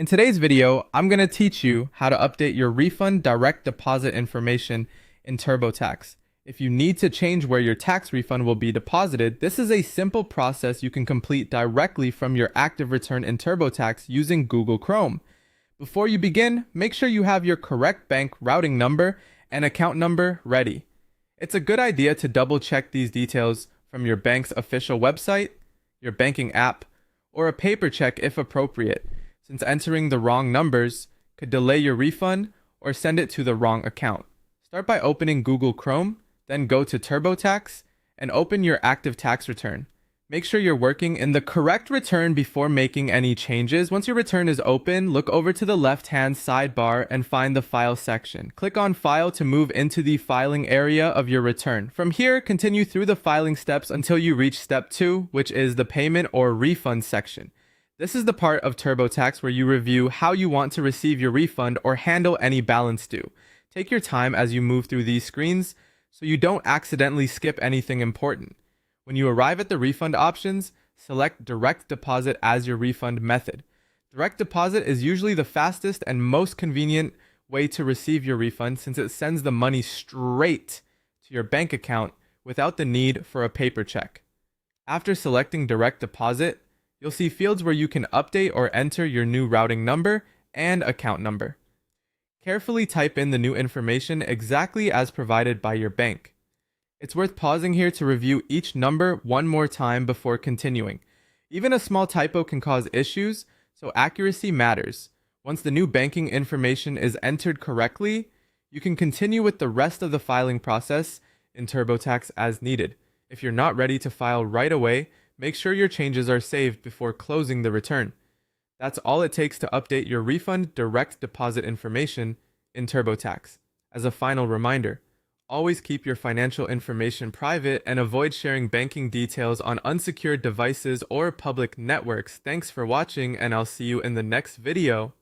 In today's video, I'm going to teach you how to update your refund direct deposit information in TurboTax. If you need to change where your tax refund will be deposited, this is a simple process you can complete directly from your active return in TurboTax using Google Chrome. Before you begin, make sure you have your correct bank routing number and account number ready. It's a good idea to double check these details from your bank's official website, your banking app, or a paper check if appropriate, since entering the wrong numbers could delay your refund or send it to the wrong account. Start by opening Google Chrome, then go to TurboTax and open your active tax return. Make sure you're working in the correct return before making any changes. Once your return is open, look over to the left-hand sidebar and find the File section. Click on File to move into the filing area of your return. From here, continue through the filing steps until you reach Step 2, which is the Payment or Refund section. This is the part of TurboTax where you review how you want to receive your refund or handle any balance due. Take your time as you move through these screens so you don't accidentally skip anything important. When you arrive at the refund options, select direct deposit as your refund method. Direct deposit is usually the fastest and most convenient way to receive your refund since it sends the money straight to your bank account without the need for a paper check. After selecting direct deposit, you'll see fields where you can update or enter your new routing number and account number. Carefully type in the new information exactly as provided by your bank. It's worth pausing here to review each number one more time before continuing. Even a small typo can cause issues, so accuracy matters. Once the new banking information is entered correctly, you can continue with the rest of the filing process in TurboTax as needed. If you're not ready to file right away, make sure your changes are saved before closing the return. That's all it takes to update your refund direct deposit information in TurboTax. As a final reminder, always keep your financial information private and avoid sharing banking details on unsecured devices or public networks. Thanks for watching, and I'll see you in the next video.